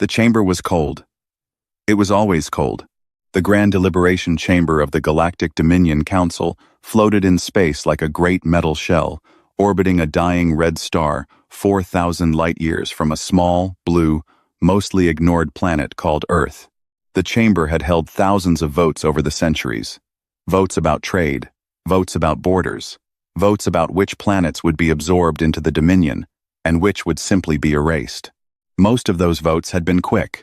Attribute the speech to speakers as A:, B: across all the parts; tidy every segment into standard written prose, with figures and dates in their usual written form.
A: The chamber was cold. It was always cold. The grand deliberation chamber of the Galactic Dominion Council floated in space like a great metal shell, orbiting a dying red star 4,000 light-years from a small, blue, mostly ignored planet called Earth. The chamber had held thousands of votes over the centuries. Votes about trade, votes about borders, votes about which planets would be absorbed into the Dominion, and which would simply be erased. Most of those votes had been quick.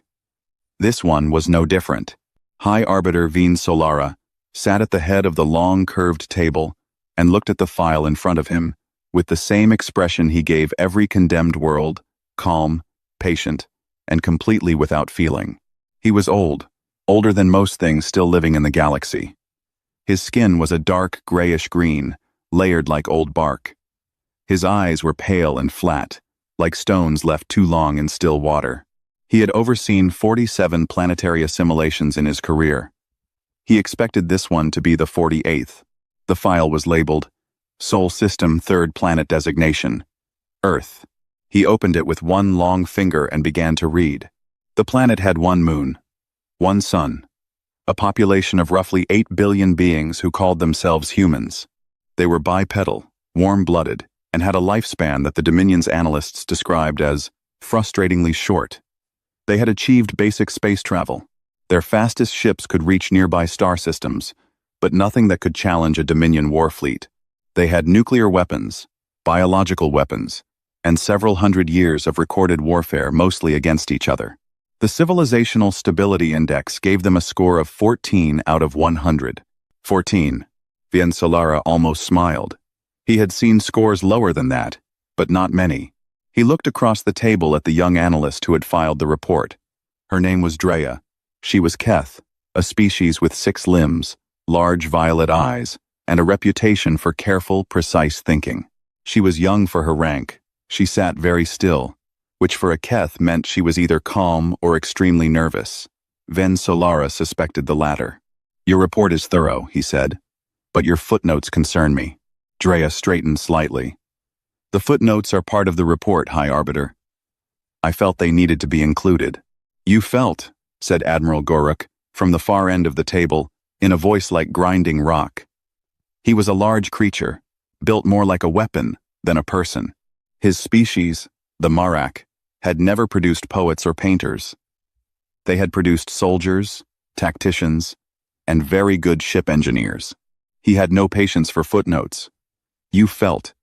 A: This one was no different. High Arbiter Veen Solara sat at the head of the long, curved table and looked at the file in front of him with the same expression he gave every condemned world, calm, patient, and completely without feeling. He was old, older than most things still living in the galaxy. His skin was a dark grayish-green, layered like old bark. His eyes were pale and flat, like stones left too long in still water. He had overseen 47 planetary assimilations in his career. He expected this one to be the 48th. The file was labeled, Sol System Third Planet Designation, Earth. He opened it with one long finger and began to read. The planet had one moon, one sun, a population of roughly 8 billion beings who called themselves humans. They were bipedal, warm-blooded, and had a lifespan that the Dominion's analysts described as frustratingly short. They had achieved basic space travel. Their fastest ships could reach nearby star systems, but nothing that could challenge a Dominion war fleet. They had nuclear weapons, biological weapons, and several hundred years of recorded warfare mostly against each other. The Civilizational Stability Index gave them a score of 14 out of 100. 14. Veen Solara almost smiled. He had seen scores lower than that, but not many. He looked across the table at the young analyst who had filed the report. Her name was Drea. She was Keth, a species with 6 limbs, large violet eyes, and a reputation for careful, precise thinking. She was young for her rank. She sat very still, which for a Keth meant she was either calm or extremely nervous. Veen Solara suspected the latter. "Your report is thorough," he said, "but your footnotes concern me." Drea straightened slightly. "The footnotes are part of the report, High Arbiter. I felt they needed to be included." "You felt," said Admiral Goruk, from the far end of the table, in a voice like grinding rock. He was a large creature, built more like a weapon than a person. His species, the Marak, had never produced poets or painters. They had produced soldiers, tacticians, and very good ship engineers. He had no patience for footnotes. "You felt.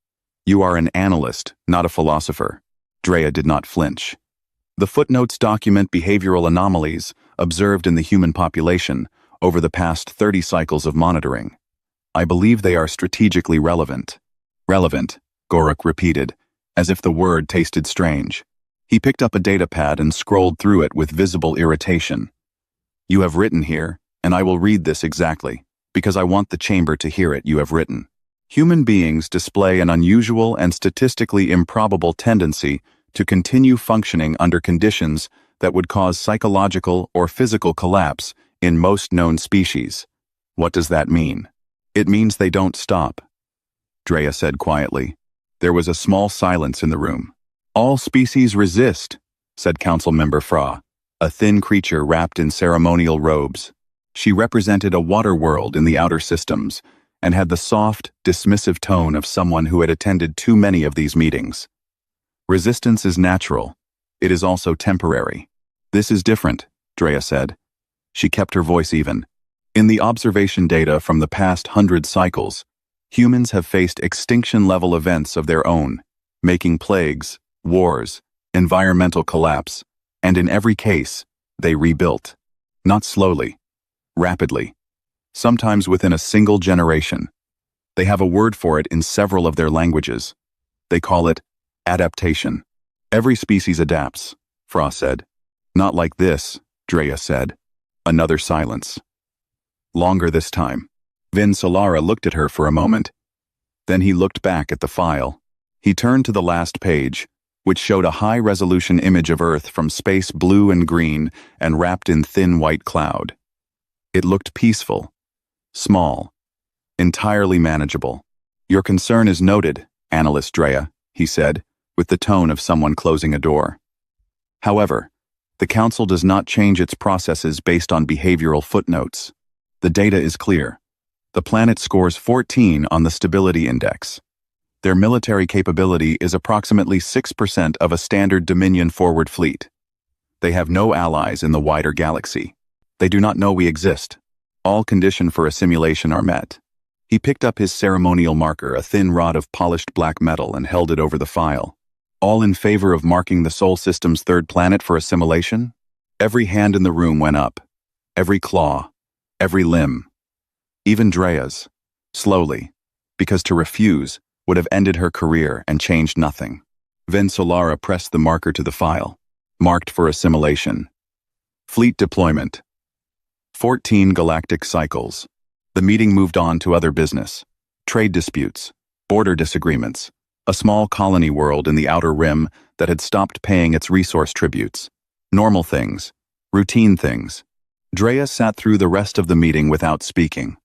A: You are an analyst, not a philosopher." Drea did not flinch. "The footnotes document behavioral anomalies observed in the human population over the past 30 cycles of monitoring. I believe they are strategically relevant." "Relevant," Goruk repeated, as if the word tasted strange. He picked up a datapad and scrolled through it with visible irritation. "You have written here, and I will read this exactly, because I want the chamber to hear it. You have written. Human beings display an unusual and statistically improbable tendency to continue functioning under conditions that would cause psychological or physical collapse in most known species. What does that mean?" "It means they don't stop," Drea said quietly. There was a small silence in the room. "All species resist," said Council Member Fra, a thin creature wrapped in ceremonial robes. She represented a water world in the outer systems, and had the soft, dismissive tone of someone who had attended too many of these meetings. "Resistance is natural. It is also temporary." "This is different," Drea said. She kept her voice even. "In the observation data from the past 100 cycles, humans have faced extinction-level events of their own, making plagues, wars, environmental collapse, and in every case, they rebuilt. Not slowly, rapidly. Sometimes within a single generation. They have a word for it in several of their languages. They call it adaptation. Every species adapts, Fra said. "Not like this," Drea said. Another silence. Longer this time. Veen Solara looked at her for a moment. Then he looked back at the file. He turned to the last page, which showed a high-resolution image of Earth from space blue and green and wrapped in thin white cloud. It looked peaceful. Small, entirely manageable. "Your concern is noted, Analyst Drea," he said, with the tone of someone closing a door. "However, The Council does not change its processes based on behavioral footnotes. The data is clear. The planet scores 14 on the Stability Index. Their military capability is approximately 6% of a standard Dominion forward fleet. They have no allies in the wider galaxy. They do not know we exist. All conditions for a simulation are met. He picked up his ceremonial marker, a thin rod of polished black metal, and held it over the file. All in favor of marking the Sol System's third planet for assimilation? Every hand in the room went up. Every claw. Every limb. Even Drea's. Slowly. Because to refuse would have ended her career and changed nothing. Then Solara pressed the marker to the file. Marked for assimilation. Fleet deployment. 14 galactic cycles. The meeting moved on to other business. Trade disputes. Border disagreements. A small colony world in the outer rim that had stopped paying its resource tributes. Normal things. Routine things. Drea sat through the rest of the meeting without speaking.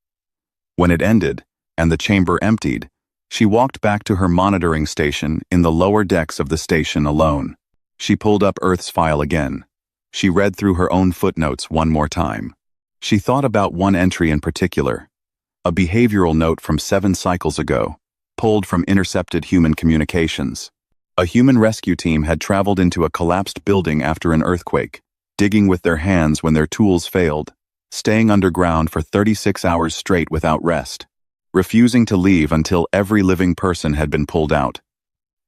A: When it ended, and the chamber emptied, she walked back to her monitoring station in the lower decks of the station alone. She pulled up Earth's file again. She read through her own footnotes one more time. She thought about one entry in particular. A behavioral note from 7 cycles ago, pulled from intercepted human communications. A human rescue team had traveled into a collapsed building after an earthquake, digging with their hands when their tools failed, staying underground for 36 hours straight without rest, refusing to leave until every living person had been pulled out.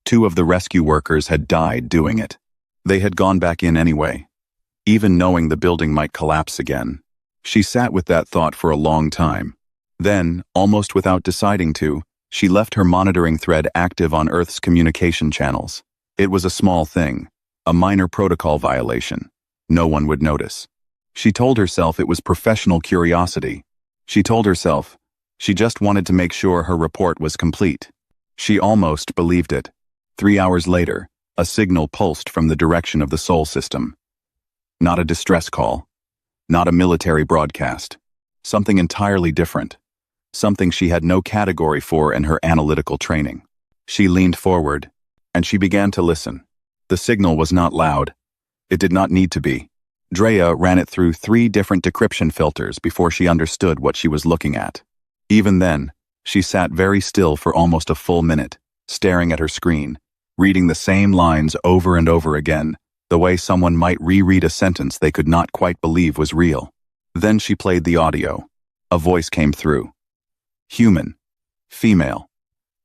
A: 2 of the rescue workers had died doing it. They had gone back in anyway, even knowing the building might collapse again. She sat with that thought for a long time. Then, almost without deciding to, she left her monitoring thread active on Earth's communication channels. It was a small thing, a minor protocol violation. No one would notice. She told herself it was professional curiosity. She told herself she just wanted to make sure her report was complete. She almost believed it. 3 hours later, a signal pulsed from the direction of the Sol System. Not a distress call. Not a military broadcast. Something entirely different. Something she had no category for in her analytical training. She leaned forward, and she began to listen. The signal was not loud. It did not need to be. Drea ran it through 3 different decryption filters before she understood what she was looking at. Even then, she sat very still for almost a full minute, staring at her screen, reading the same lines over and over again, the way someone might reread a sentence they could not quite believe was real. Then she played the audio. A voice came through. Human. Female.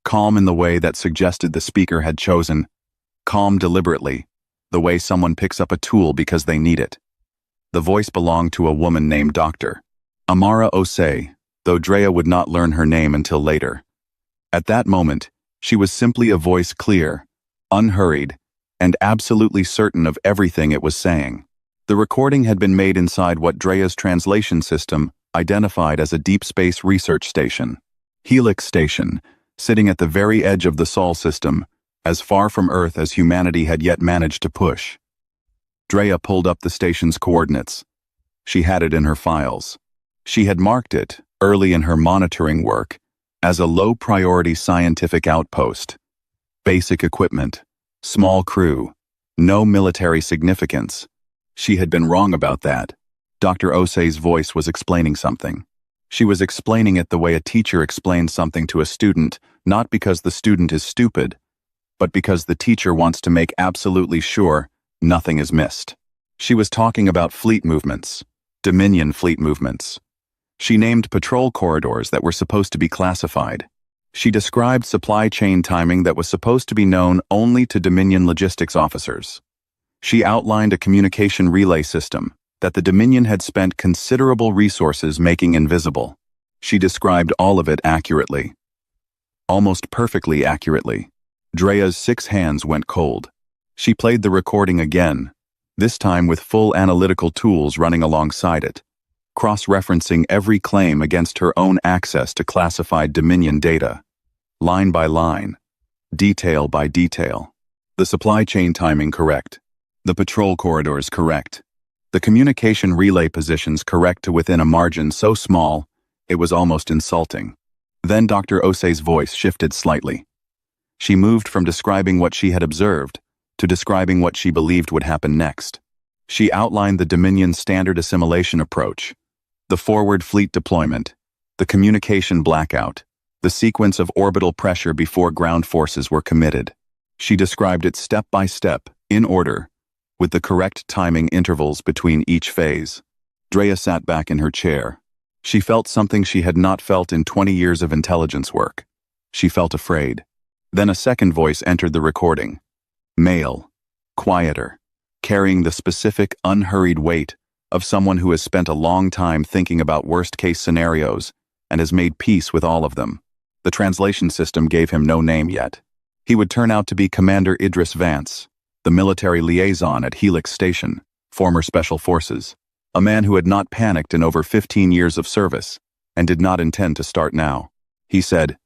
A: Calm in the way that suggested the speaker had chosen. Calm deliberately, the way someone picks up a tool because they need it. The voice belonged to a woman named Dr. Amara Osei, though Drea would not learn her name until later. At that moment, she was simply a voice clear, unhurried, and absolutely certain of everything it was saying. The recording had been made inside what Drea's translation system identified as a deep space research station. Helix Station, sitting at the very edge of the Sol System, as far from Earth as humanity had yet managed to push. Drea pulled up the station's coordinates. She had it in her files. She had marked it, early in her monitoring work, as a low-priority scientific outpost. Basic equipment, small crew, no military significance. She had been wrong about that. Dr. Osei's voice was explaining something. She was explaining it the way a teacher explains something to a student, not because the student is stupid, but because the teacher wants to make absolutely sure nothing is missed. She was talking about fleet movements, Dominion fleet movements. She named patrol corridors that were supposed to be classified. She described supply chain timing that was supposed to be known only to Dominion logistics officers. She outlined a communication relay system that the Dominion had spent considerable resources making invisible. She described all of it accurately. Almost perfectly accurately. Drea's 6 hands went cold. She played the recording again, this time with full analytical tools running alongside it, cross-referencing every claim against her own access to classified Dominion data, line by line, detail by detail. The supply chain timing correct. The patrol corridors correct. The communication relay positions correct to within a margin so small, it was almost insulting. Then Dr. Osei's voice shifted slightly. She moved from describing what she had observed to describing what she believed would happen next. She outlined the Dominion's standard assimilation approach, the forward fleet deployment, the communication blackout, the sequence of orbital pressure before ground forces were committed. She described it step by step, in order, with the correct timing intervals between each phase. Drea sat back in her chair. She felt something she had not felt in 20 years of intelligence work. She felt afraid. Then a second voice entered the recording. Male, quieter, carrying the specific, unhurried weight of someone who has spent a long time thinking about worst-case scenarios and has made peace with all of them. The translation system gave him no name yet. He would turn out to be Commander Idris Vance, the military liaison at Helix Station, former Special Forces, a man who had not panicked in over 15 years of service and did not intend to start now. He said,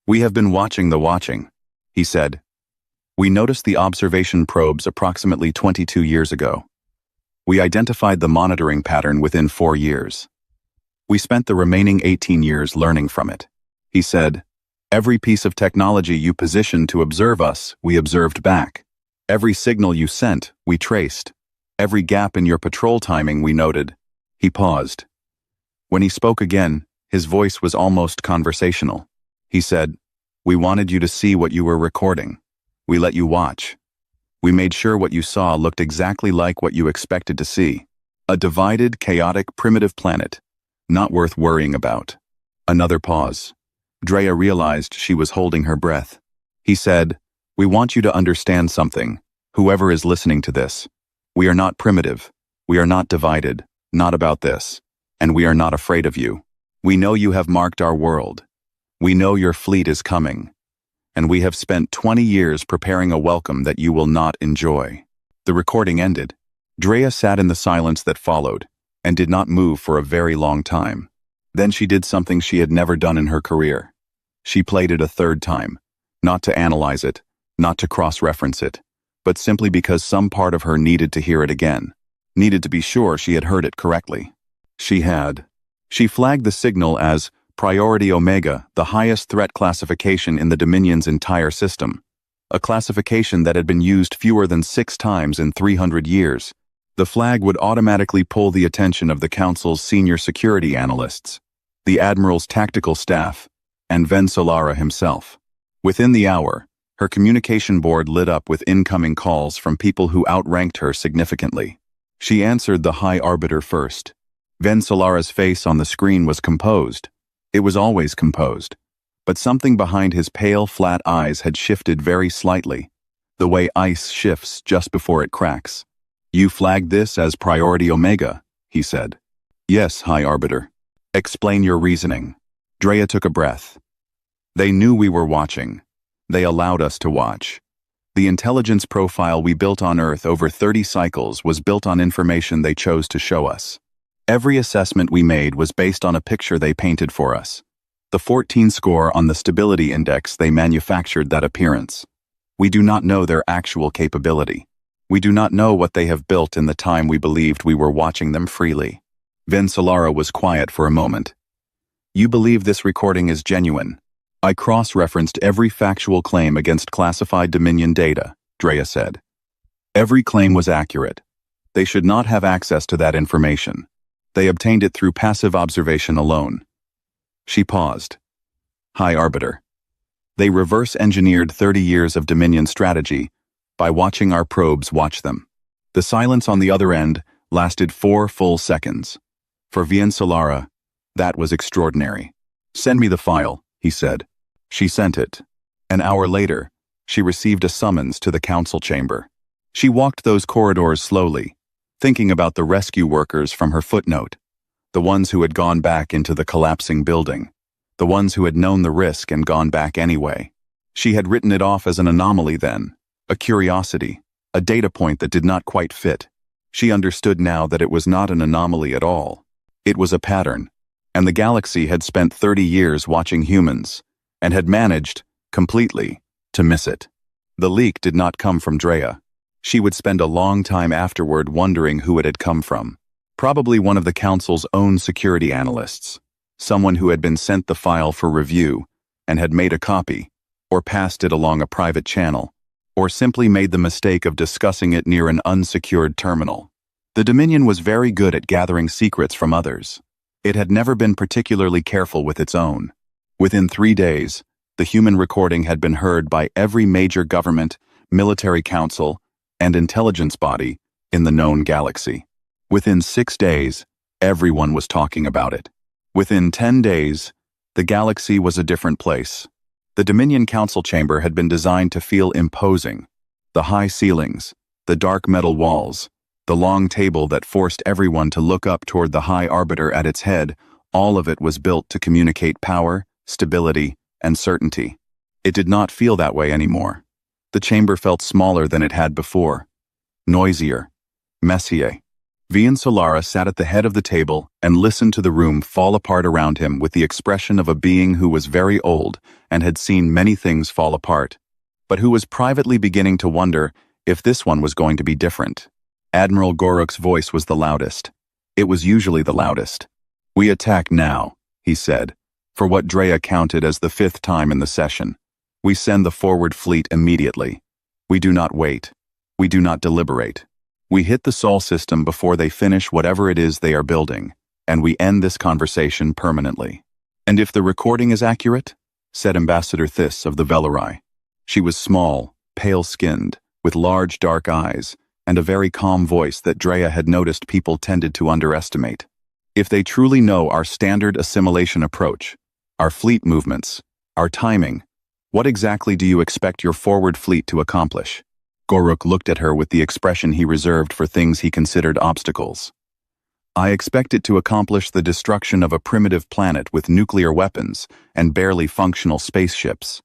A: "We have been watching the watching," he said. "We noticed the observation probes approximately 22 years ago. We identified the monitoring pattern within 4 years. We spent the remaining 18 years learning from it." He said, "Every piece of technology you positioned to observe us, we observed back. Every signal you sent, we traced. Every gap in your patrol timing, we noted." He paused. When he spoke again, his voice was almost conversational. He said, "We wanted you to see what you were recording. We let you watch. We made sure what you saw looked exactly like what you expected to see. A divided, chaotic, primitive planet, not worth worrying about." Another pause. Drea realized she was holding her breath. He said, "We want you to understand something, whoever is listening to this. We are not primitive. We are not divided, not about this. And we are not afraid of you. We know you have marked our world. We know your fleet is coming. And we have spent 20 years preparing a welcome that you will not enjoy." The recording ended. Drea sat in the silence that followed, and did not move for a very long time. Then she did something she had never done in her career. She played it a third time, not to analyze it, not to cross-reference it, but simply because some part of her needed to hear it again, needed to be sure she had heard it correctly. She had. She flagged the signal as Priority Omega, the highest threat classification in the Dominion's entire system, a classification that had been used fewer than 6 times in 300 years. The flag would automatically pull the attention of the Council's senior security analysts, the Admiral's tactical staff, and Vensolara himself. Within the hour, her communication board lit up with incoming calls from people who outranked her significantly. She answered the High Arbiter first. Vensolara's face on the screen was composed. It was always composed. But something behind his pale, flat eyes had shifted very slightly, the way ice shifts just before it cracks. "You flagged this as Priority Omega," he said. "Yes, High Arbiter." "Explain your reasoning." Drea took a breath. "They knew we were watching. They allowed us to watch. The intelligence profile we built on Earth over 30 cycles was built on information they chose to show us. Every assessment we made was based on a picture they painted for us. The 14 score on the stability index they manufactured that appearance. We do not know their actual capability. We do not know what they have built in the time we believed we were watching them freely." Vensolara was quiet for a moment. "You believe this recording is genuine?" "I cross-referenced every factual claim against classified Dominion data," Drea said. "Every claim was accurate. They should not have access to that information. They obtained it through passive observation alone." She paused. "High Arbiter. They reverse-engineered 30 years of Dominion strategy by watching our probes watch them." The silence on the other end lasted 4 full seconds. For Vensolara, that was extraordinary. "Send me the file," he said. She sent it. An hour later, she received a summons to the council chamber. She walked those corridors slowly, thinking about the rescue workers from her footnote, the ones who had gone back into the collapsing building, the ones who had known the risk and gone back anyway. She had written it off as an anomaly then, a curiosity, a data point that did not quite fit. She understood now that it was not an anomaly at all. It was a pattern, and the galaxy had spent 30 years watching humans, and had managed, completely, to miss it. The leak did not come from Drea. She would spend a long time afterward wondering who it had come from. Probably one of the Council's own security analysts, someone who had been sent the file for review and had made a copy, or passed it along a private channel, or simply made the mistake of discussing it near an unsecured terminal. The Dominion was very good at gathering secrets from others. It had never been particularly careful with its own. Within 3 days, the human recording had been heard by every major government, military council, and intelligence body in the known galaxy. Within 6 days, everyone was talking about it. Within 10 days, the galaxy was a different place. The Dominion Council chamber had been designed to feel imposing. The high ceilings, the dark metal walls, the long table that forced everyone to look up toward the high arbiter at its head, all of it was built to communicate power, stability, and certainty. It did not feel that way anymore. The chamber felt smaller than it had before. Noisier. Messier. Vien Solara sat at the head of the table and listened to the room fall apart around him with the expression of a being who was very old and had seen many things fall apart, but who was privately beginning to wonder if this one was going to be different. Admiral Goruk's voice was the loudest. It was usually the loudest. "We attack now," he said, for what Drea counted as the 5th time in the session. "We send the forward fleet immediately. We do not wait. We do not deliberate. We hit the Sol system before they finish whatever it is they are building, and we end this conversation permanently." "And if the recording is accurate?" said Ambassador Thys of the Velarai. She was small, pale-skinned, with large dark eyes, and a very calm voice that Drea had noticed people tended to underestimate. "If they truly know our standard assimilation approach, our fleet movements, our timing, what exactly do you expect your forward fleet to accomplish?" Goruk looked at her with the expression he reserved for things he considered obstacles. "I expect it to accomplish the destruction of a primitive planet with nuclear weapons and barely functional spaceships."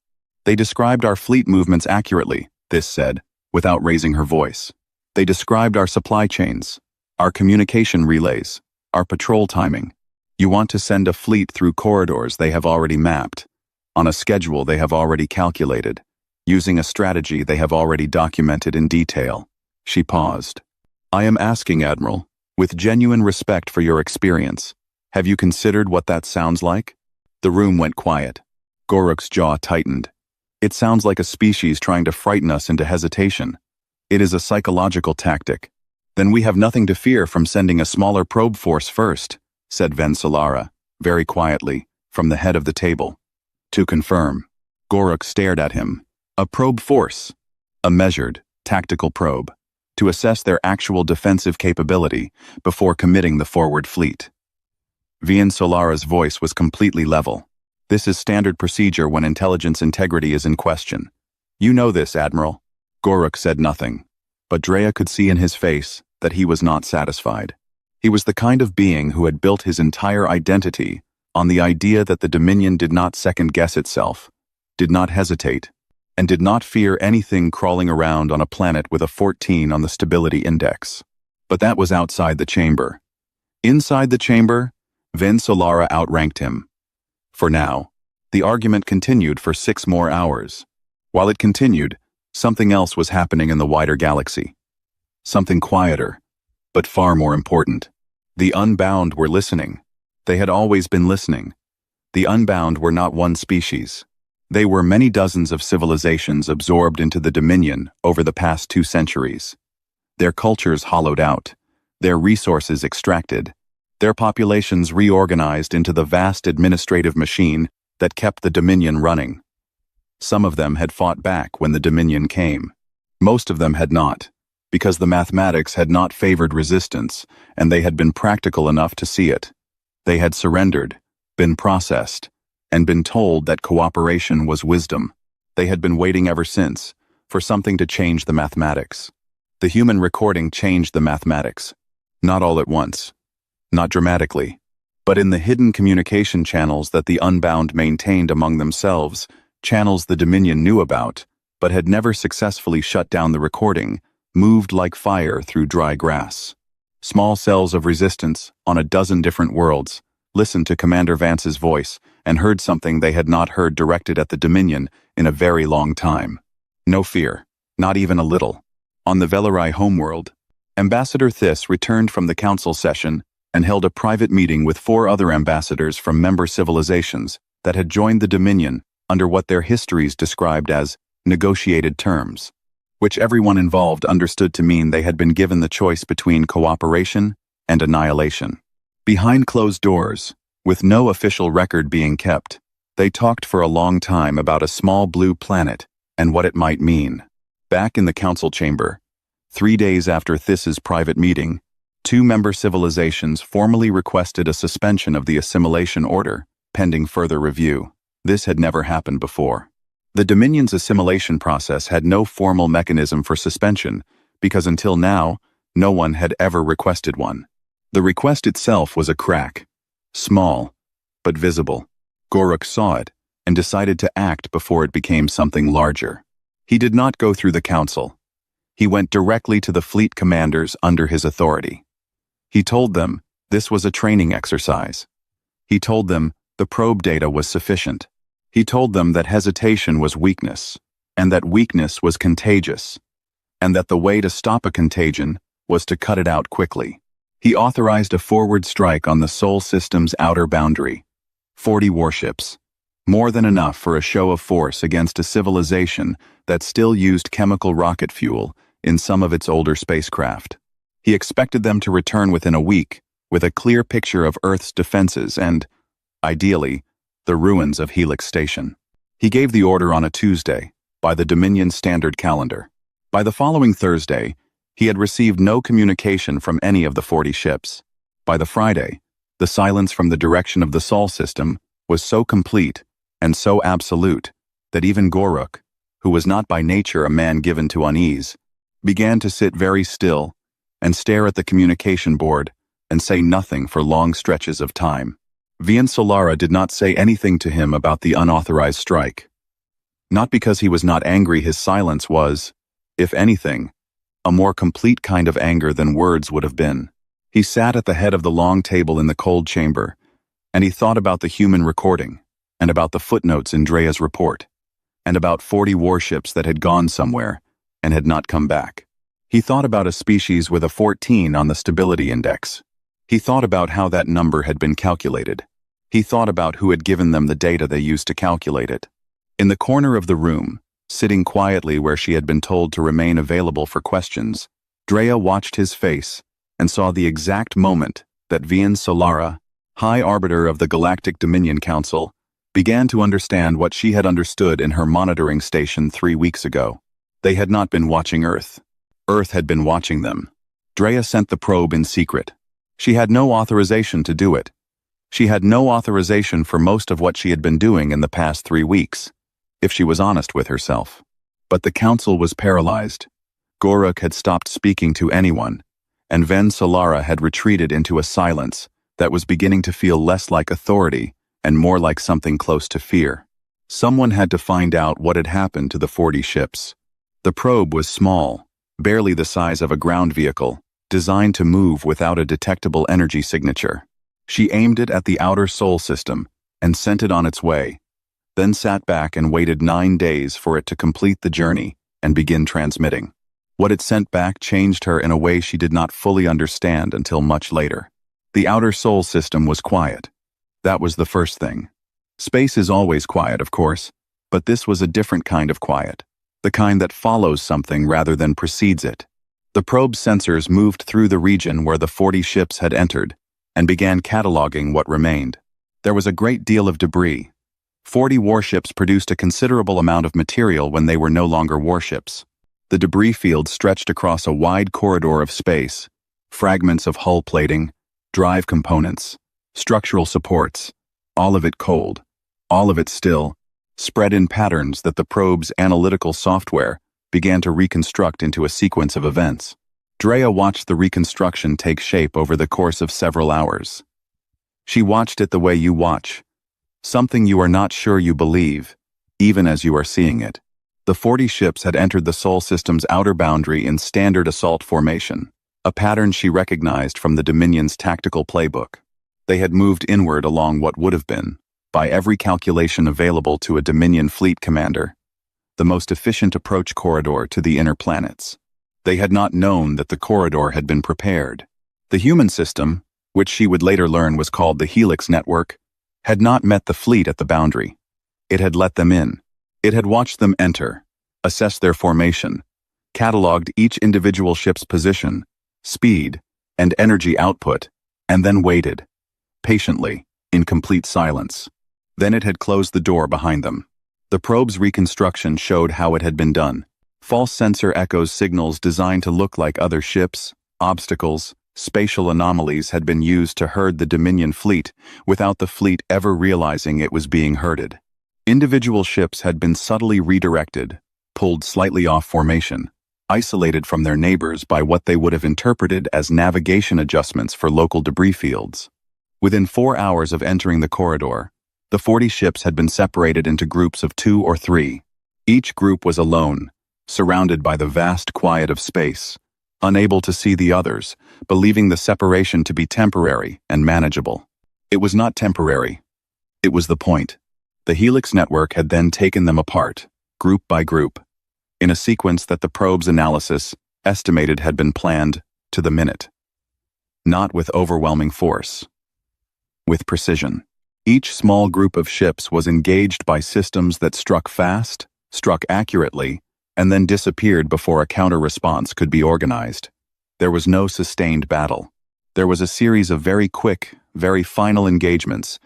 A: "They described our fleet movements accurately," Thys said, without raising her voice. "They described our supply chains, our communication relays, our patrol timing. You want to send a fleet through corridors they have already mapped, on a schedule they have already calculated, using a strategy they have already documented in detail." She paused. "I am asking, Admiral, with genuine respect for your experience, have you considered what that sounds like?" The room went quiet. Goruk's jaw tightened. "It sounds like a species trying to frighten us into hesitation. It is a psychological tactic. Then we have nothing to fear from sending a smaller probe force first," said Vien Solara, very quietly, from the head of the table. "To confirm." Goruk stared at him. "A probe force. A measured, tactical probe, to assess their actual defensive capability before committing the forward fleet." Vien Solara's voice was completely level. "This is standard procedure when intelligence integrity is in question. You know this, Admiral." Goruk said nothing, but Drea could see in his face that he was not satisfied. He was the kind of being who had built his entire identity on the idea that the Dominion did not second-guess itself, did not hesitate, and did not fear anything crawling around on a planet with a 14 on the stability index. But that was outside the chamber. Inside the chamber, Vien Solara outranked him. For now, the argument continued for 6 more hours. While it continued, something else was happening in the wider galaxy. Something quieter, but far more important. The Unbound were listening. They had always been listening. The Unbound were not one species. They were many dozens of civilizations absorbed into the Dominion over the past 2 centuries. Their cultures hollowed out, their resources extracted, their populations reorganized into the vast administrative machine that kept the Dominion running. Some of them had fought back when the Dominion came. Most of them had not, because the mathematics had not favored resistance, and they had been practical enough to see it. They had surrendered, been processed, and been told that cooperation was wisdom. They had been waiting ever since, for something to change the mathematics. The human recording changed the mathematics. Not all at once. Not dramatically. But in the hidden communication channels that the Unbound maintained among themselves, channels the Dominion knew about, but had never successfully shut down the recording, moved like fire through dry grass. Small cells of resistance, on a dozen different worlds, listened to Commander Vance's voice and heard something they had not heard directed at the Dominion in a very long time. No fear, not even a little. On the Velarai homeworld, Ambassador Thys returned from the council session and held a private meeting with 4 other ambassadors from member civilizations that had joined the Dominion under what their histories described as negotiated terms. which everyone involved understood to mean they had been given the choice between cooperation and annihilation. Behind closed doors, with no official record being kept, they talked for a long time about a small blue planet and what it might mean. Back in the council chamber, 3 days after This's private meeting, 2-member civilizations formally requested a suspension of the assimilation order, pending further review. This had never happened before. The Dominion's assimilation process had no formal mechanism for suspension, because until now, no one had ever requested one. The request itself was a crack. Small, but visible. Goruk saw it, and decided to act before it became something larger. He did not go through the council. He went directly to the fleet commanders under his authority. He told them this was a training exercise. He told them the probe data was sufficient. He told them that hesitation was weakness, and that weakness was contagious, and that the way to stop a contagion was to cut it out quickly. He authorized a forward strike on the Sol system's outer boundary. 40 warships. More than enough for a show of force against a civilization that still used chemical rocket fuel in some of its older spacecraft. He expected them to return within a week with a clear picture of Earth's defenses and, ideally, the ruins of Helix Station. He gave the order on a Tuesday, by the Dominion standard calendar. By the following Thursday, he had received no communication from any of the 40 ships. By the Friday, the silence from the direction of the Sol system was so complete and so absolute that even Goruk, who was not by nature a man given to unease, began to sit very still and stare at the communication board and say nothing for long stretches of time. Vien Solara did not say anything to him about the unauthorized strike. Not because he was not angry, his silence was, if anything, a more complete kind of anger than words would have been. He sat at the head of the long table in the cold chamber, and he thought about the human recording, and about the footnotes in Drea's report, and about 40 warships that had gone somewhere and had not come back. He thought about a species with a 14 on the stability index. He thought about how that number had been calculated. He thought about who had given them the data they used to calculate it. In the corner of the room, sitting quietly where she had been told to remain available for questions, Drea watched his face and saw the exact moment that Vien Solara, High Arbiter of the Galactic Dominion Council, began to understand what she had understood in her monitoring station 3 weeks ago. They had not been watching Earth. Earth had been watching them. Drea sent the probe in secret. She had no authorization to do it. She had no authorization for most of what she had been doing in the past 3 weeks, if she was honest with herself. But the council was paralyzed. Goruk had stopped speaking to anyone, and Vien Solara had retreated into a silence that was beginning to feel less like authority and more like something close to fear. Someone had to find out what had happened to the 40 ships. The probe was small, barely the size of a ground vehicle, designed to move without a detectable energy signature. She aimed it at the outer Sol system and sent it on its way, then sat back and waited 9 days for it to complete the journey and begin transmitting. What it sent back changed her in a way she did not fully understand until much later. The outer Sol system was quiet. That was the first thing. Space is always quiet, of course, but this was a different kind of quiet, the kind that follows something rather than precedes it. The probe sensors moved through the region where the 40 ships had entered and began cataloging what remained. There was a great deal of debris. 40 warships produced a considerable amount of material when they were no longer warships. The debris field stretched across a wide corridor of space, fragments of hull plating, drive components, structural supports, all of it cold, all of it still, spread in patterns that the probe's analytical software began to reconstruct into a sequence of events. Drea watched the reconstruction take shape over the course of several hours. She watched it the way you watch, something you are not sure you believe, even as you are seeing it. The 40 ships had entered the Sol system's outer boundary in standard assault formation, a pattern she recognized from the Dominion's tactical playbook. They had moved inward along what would have been, by every calculation available to a Dominion fleet commander, the most efficient approach corridor to the inner planets. They had not known that the corridor had been prepared. The human system, which she would later learn was called the Helix Network, had not met the fleet at the boundary. It had let them in. It had watched them enter, assess their formation, cataloged each individual ship's position, speed, and energy output, and then waited, patiently, in complete silence. Then it had closed the door behind them. The probe's reconstruction showed how it had been done. False sensor echoes signals designed to look like other ships, obstacles, spatial anomalies had been used to herd the Dominion fleet without the fleet ever realizing it was being herded. Individual ships had been subtly redirected, pulled slightly off formation, isolated from their neighbors by what they would have interpreted as navigation adjustments for local debris fields. Within 4 hours of entering the corridor, the 40 ships had been separated into groups of 2 or 3. Each group was alone, surrounded by the vast quiet of space, unable to see the others, believing the separation to be temporary and manageable. It was not temporary. It was the point. The Helix network had then taken them apart, group by group, in a sequence that the probe's analysis estimated had been planned to the minute. Not with overwhelming force. With precision. Each small group of ships was engaged by systems that struck fast, struck accurately, and then disappeared before a counter-response could be organized. There was no sustained battle. There was a series of very quick, very final engagements,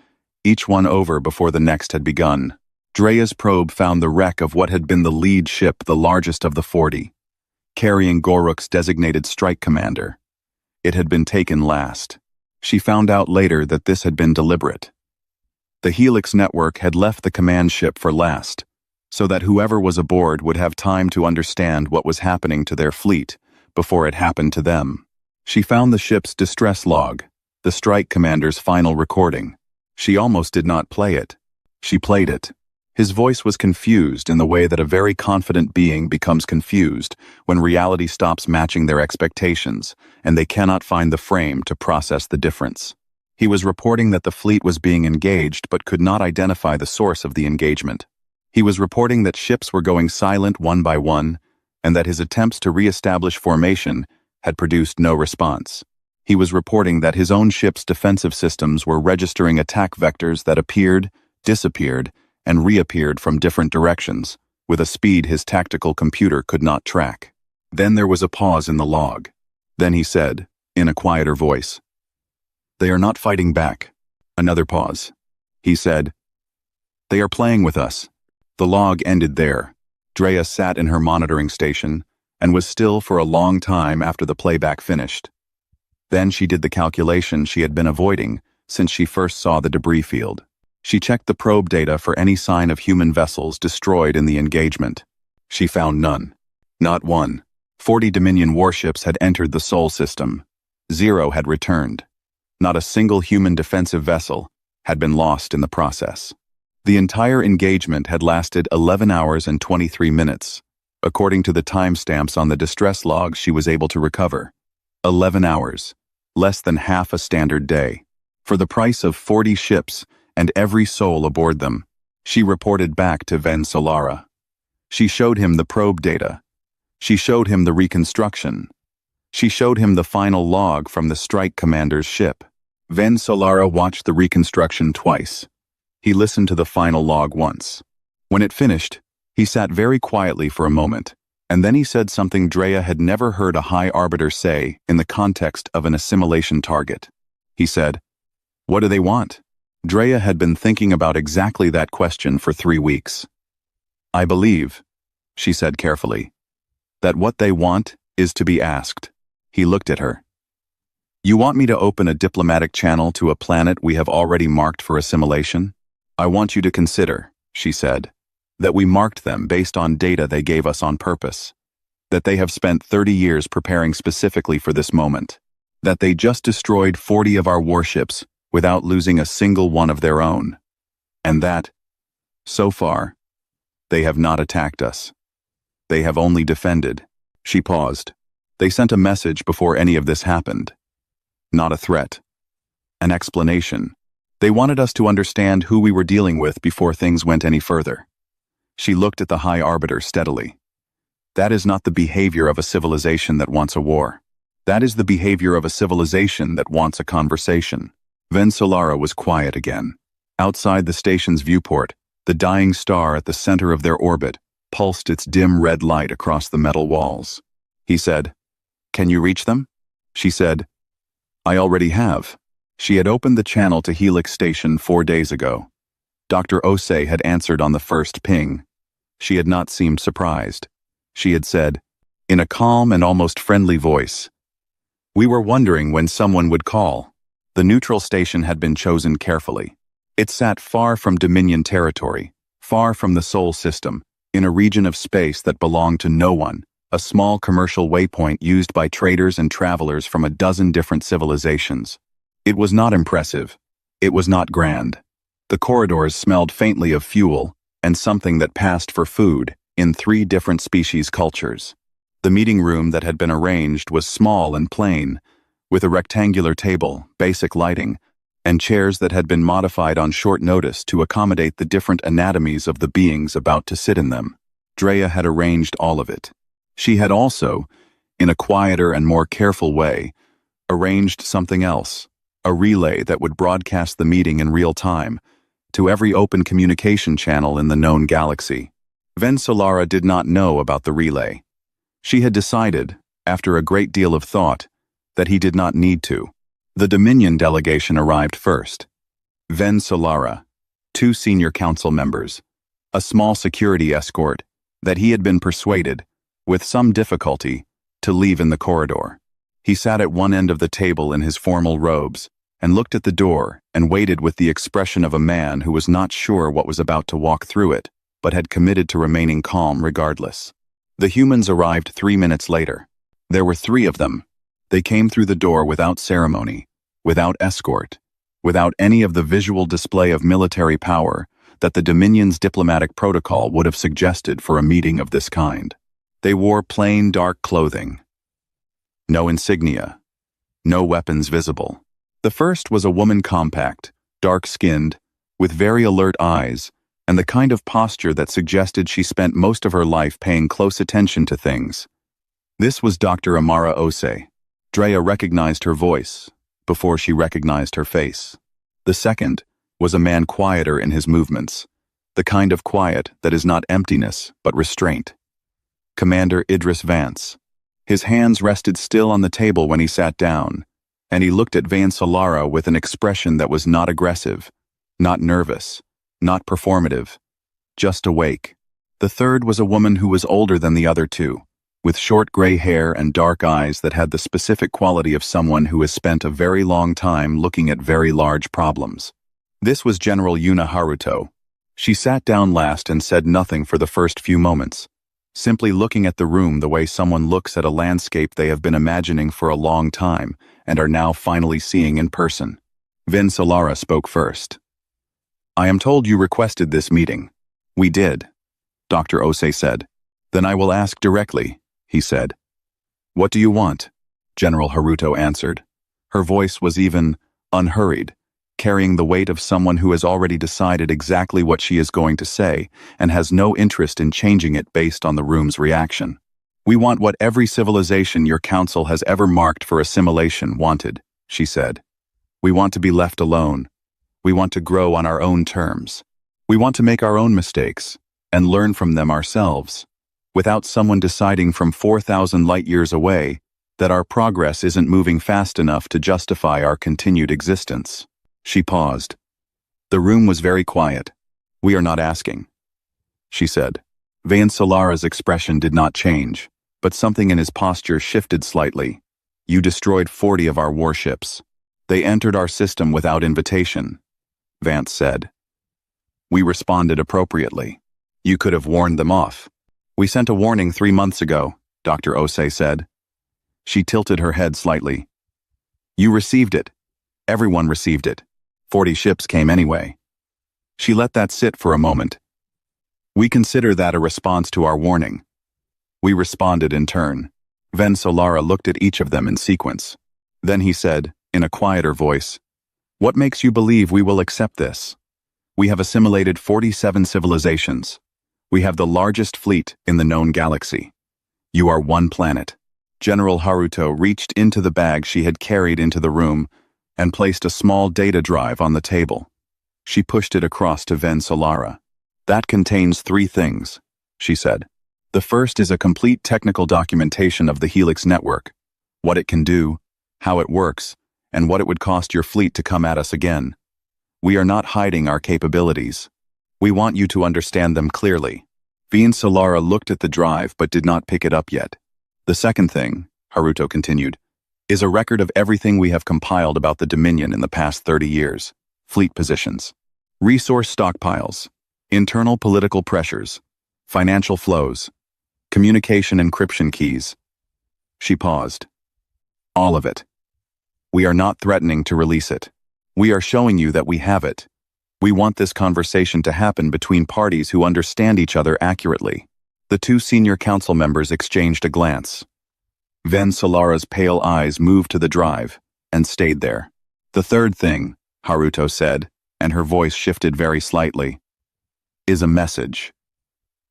A: each one over before the next had begun. Drea's probe found the wreck of what had been the lead ship, the largest of the 40, carrying Goruk's designated strike commander. It had been taken last. She found out later that this had been deliberate. The Helix network had left the command ship for last, so that whoever was aboard would have time to understand what was happening to their fleet before it happened to them. She found the ship's distress log, the strike commander's final recording. She almost did not play it. She played it. His voice was confused in the way that a very confident being becomes confused when reality stops matching their expectations and they cannot find the frame to process the difference. He was reporting that the fleet was being engaged but could not identify the source of the engagement. He was reporting that ships were going silent one by one and that his attempts to re-establish formation had produced no response. He was reporting that his own ship's defensive systems were registering attack vectors that appeared, disappeared, and reappeared from different directions, with a speed his tactical computer could not track. Then there was a pause in the log. Then he said, in a quieter voice, "They are not fighting back." Another pause. He said, "They are playing with us." The log ended there. Drea sat in her monitoring station and was still for a long time after the playback finished. Then she did the calculation she had been avoiding since she first saw the debris field. She checked the probe data for any sign of human vessels destroyed in the engagement. She found none. Not one. 40 Dominion warships had entered the Sol system. 0 had returned. Not a single human defensive vessel had been lost in the process. The entire engagement had lasted 11 hours and 23 minutes, according to the timestamps on the distress logs she was able to recover. 11 hours, less than half a standard day. For the price of 40 ships and every soul aboard them, she reported back to Ven Solara. She showed him the probe data. She showed him the reconstruction. She showed him the final log from the strike commander's ship. Ven Solara watched the reconstruction twice. He listened to the final log once. When it finished, he sat very quietly for a moment, and then he said something Drea had never heard a high arbiter say in the context of an assimilation target. He said, "What do they want?" Drea had been thinking about exactly that question for 3 weeks. "I believe," she said carefully, "that what they want is to be asked." He looked at her. "You want me to open a diplomatic channel to a planet we have already marked for assimilation? I want you to consider," she said, "that we marked them based on data they gave us on purpose, that they have spent 30 years preparing specifically for this moment, that they just destroyed 40 of our warships without losing a single one of their own, and that, so far, they have not attacked us. They have only defended." She paused. "They sent a message before any of this happened. Not a threat. An explanation. They wanted us to understand who we were dealing with before things went any further." She looked at the High Arbiter steadily. "That is not the behavior of a civilization that wants a war. That is the behavior of a civilization that wants a conversation." Ven Solara was quiet again. Outside the station's viewport, the dying star at the center of their orbit pulsed its dim red light across the metal walls. He said, "Can you reach them?" She said, "I already have." She had opened the channel to Helix Station 4 days ago. Dr. Osei had answered on the first ping. She had not seemed surprised. She had said, in a calm and almost friendly voice, "We were wondering when someone would call." The neutral station had been chosen carefully. It sat far from Dominion territory, far from the Sol system, in a region of space that belonged to no one, a small commercial waypoint used by traders and travelers from a dozen different civilizations. It was not impressive. It was not grand. The corridors smelled faintly of fuel and something that passed for food in 3 different species cultures. The meeting room that had been arranged was small and plain, with a rectangular table, basic lighting, and chairs that had been modified on short notice to accommodate the different anatomies of the beings about to sit in them. Drea had arranged all of it. She had also, in a quieter and more careful way, arranged something else, a relay that would broadcast the meeting in real time, to every open communication channel in the known galaxy. Vensolara did not know about the relay. She had decided, after a great deal of thought, that he did not need to. The Dominion delegation arrived first. Vensolara, 2 senior council members, a small security escort that he had been persuaded, with some difficulty, to leave in the corridor. He sat at one end of the table in his formal robes, and looked at the door and waited with the expression of a man who was not sure what was about to walk through it, but had committed to remaining calm regardless. The humans arrived 3 minutes later. There were 3 of them. They came through the door without ceremony, without escort, without any of the visual display of military power that the Dominion's diplomatic protocol would have suggested for a meeting of this kind. They wore plain dark clothing. No insignia. No weapons visible. The first was a woman, compact, dark-skinned, with very alert eyes, and the kind of posture that suggested she spent most of her life paying close attention to things. This was Dr. Amara Osei. Drea recognized her voice before she recognized her face. The second was a man quieter in his movements, the kind of quiet that is not emptiness but restraint. Commander Idris Vance. His hands rested still on the table when he sat down, and he looked at Vensolara with an expression that was not aggressive, not nervous, not performative, just awake. The third was a woman who was older than the other 2, with short gray hair and dark eyes that had the specific quality of someone who has spent a very long time looking at very large problems. This was General Yuna Haruto. She sat down last and said nothing for the first few moments, simply looking at the room the way someone looks at a landscape they have been imagining for a long time and are now finally seeing in person. Vensolara spoke first. "I am told you requested this meeting." "We did," Dr. Osei said. "Then I will ask directly," he said. "What do you want?" General Haruto answered. Her voice was even unhurried, carrying the weight of someone who has already decided exactly what she is going to say and has no interest in changing it based on the room's reaction. "We want what every civilization your council has ever marked for assimilation wanted," she said. "We want to be left alone. We want to grow on our own terms. We want to make our own mistakes and learn from them ourselves, without someone deciding from 4,000 light-years away that our progress isn't moving fast enough to justify our continued existence." She paused. The room was very quiet. "We are not asking," she said. Vensolara's expression did not change, but something in his posture shifted slightly. "You destroyed 40 of our warships. They entered our system without invitation," Vance said. "We responded appropriately. You could have warned them off." "We sent a warning 3 months ago," Dr. Osei said. She tilted her head slightly. "You received it. Everyone received it. 40 ships came anyway." She let that sit for a moment. "We consider that a response to our warning." We responded in turn. Vensolara looked at each of them in sequence. Then he said, in a quieter voice, "What makes you believe we will accept this? We have assimilated 47 civilizations. We have the largest fleet in the known galaxy. You are one planet." General Haruto reached into the bag she had carried into the room and placed a small data drive on the table. She pushed it across to Vensolara. "That contains 3 things. she said. The first is a complete technical documentation of the Helix network, what it can do, how it works, and what it would cost your fleet to come at us again. We are not hiding our capabilities. We want you to understand them clearly. Veen Solara looked at the drive but did not pick it up yet. The second thing, Haruto continued, is a record of everything we have compiled about the Dominion in the past 30 years. Fleet positions, resource stockpiles, internal political pressures, financial flows, communication encryption keys. She paused. All of it. We are not threatening to release it. We are showing you that we have it. We want this conversation to happen between parties who understand each other accurately. The two senior council members exchanged a glance. Veen Solara's pale eyes moved to the drive and stayed there. The third thing, Haruto said, and her voice shifted very slightly, is a message.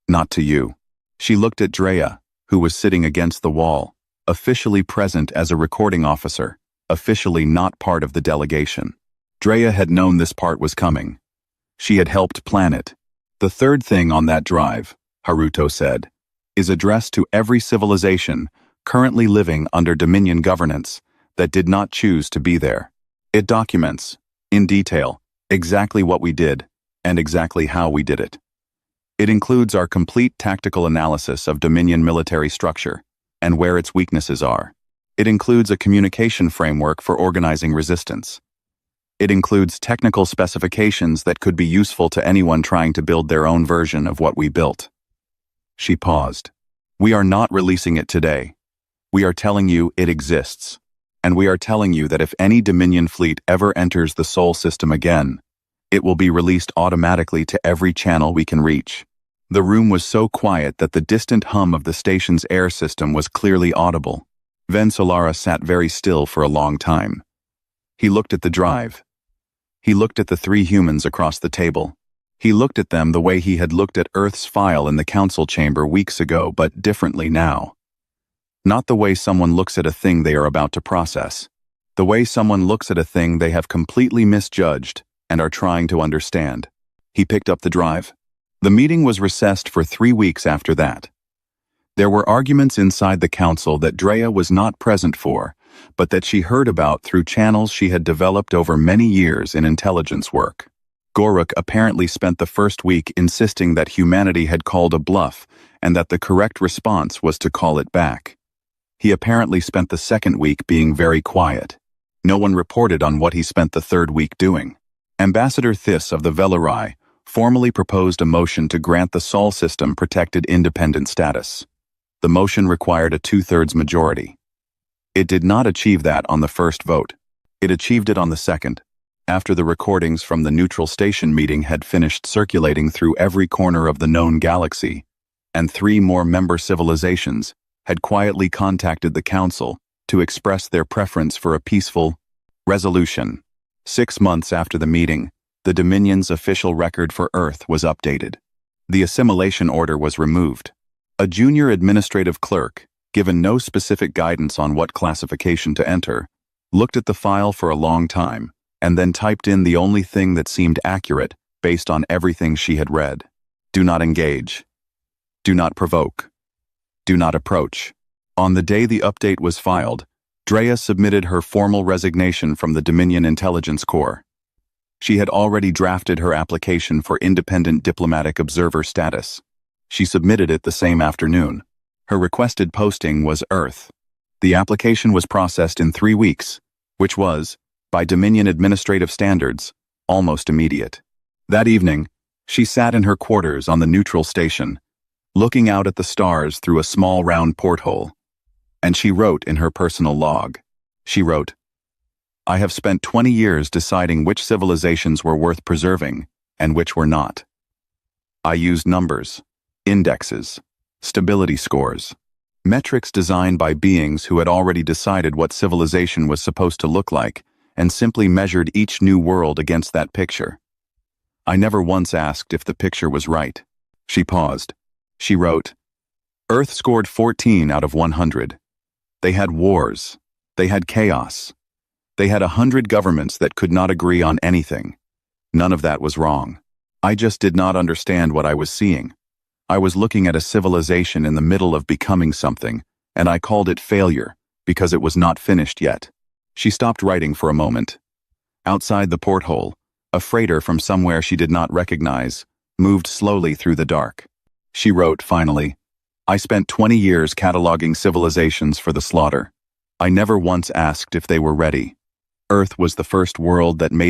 A: Not to you. She looked at Drea, who was sitting against the wall, officially present as a recording officer, officially not part of the delegation. Drea had known this part was coming. She had helped plan it. The third thing on that drive, Haruto said, is addressed to every civilization currently living under Dominion governance that did not choose to be there. It documents, in detail, exactly what we did and exactly how we did it. It includes our complete tactical analysis of Dominion military structure and where its weaknesses are. It includes a communication framework for organizing resistance. It includes technical specifications that could be useful to anyone trying to build their own version of what we built. She paused. We are not releasing it today. We are telling you it exists. And we are telling you that if any Dominion fleet ever enters the Sol system again, it will be released automatically to every channel we can reach. The room was so quiet that the distant hum of the station's air system was clearly audible. Veen Solara sat very still for a long time. He looked at the drive. He looked at the three humans across the table. He looked at them the way he had looked at Earth's file in the council chamber weeks ago, but differently now. Not the way someone looks at a thing they are about to process. The way someone looks at a thing they have completely misjudged and are trying to understand. He picked up the drive. The meeting was recessed for 3 weeks after that. There were arguments inside the council that Drea was not present for, but that she heard about through channels she had developed over many years in intelligence work. Goruk apparently spent the first week insisting that humanity had called a bluff and that the correct response was to call it back. He apparently spent the second week being very quiet. No one reported on what he spent the third week doing. Ambassador Thys of the Velarai formally proposed a motion to grant the Sol system protected independent status. The motion required a 2/3 majority. It did not achieve that on the first vote. It achieved it on the second, after the recordings from the neutral station meeting had finished circulating through every corner of the known galaxy, and 3 more member civilizations had quietly contacted the Council to express their preference for a peaceful resolution. 6 months after the meeting, the Dominion's official record for Earth was updated. The assimilation order was removed. A junior administrative clerk, given no specific guidance on what classification to enter, looked at the file for a long time and then typed in the only thing that seemed accurate based on everything she had read. Do not engage. Do not provoke. Do not approach. On the day the update was filed, Drea submitted her formal resignation from the Dominion Intelligence Corps. She had already drafted her application for independent diplomatic observer status. She submitted it the same afternoon. Her requested posting was Earth. The application was processed in 3 weeks, which was, by Dominion administrative standards, almost immediate. That evening, she sat in her quarters on the neutral station, looking out at the stars through a small round porthole. And she wrote in her personal log. She wrote, I have spent 20 years deciding which civilizations were worth preserving and which were not. I used numbers, indexes, stability scores, metrics designed by beings who had already decided what civilization was supposed to look like and simply measured each new world against that picture. I never once asked if the picture was right. She paused. She wrote, Earth scored 14 out of 100. They had wars. They had chaos. They had 100 governments that could not agree on anything. None of that was wrong. I just did not understand what I was seeing. I was looking at a civilization in the middle of becoming something, and I called it failure, because it was not finished yet. She stopped writing for a moment. Outside the porthole, a freighter from somewhere she did not recognize moved slowly through the dark. She wrote, finally, "I spent 20 years cataloging civilizations for the slaughter. I never once asked if they were ready. Earth was the first world that made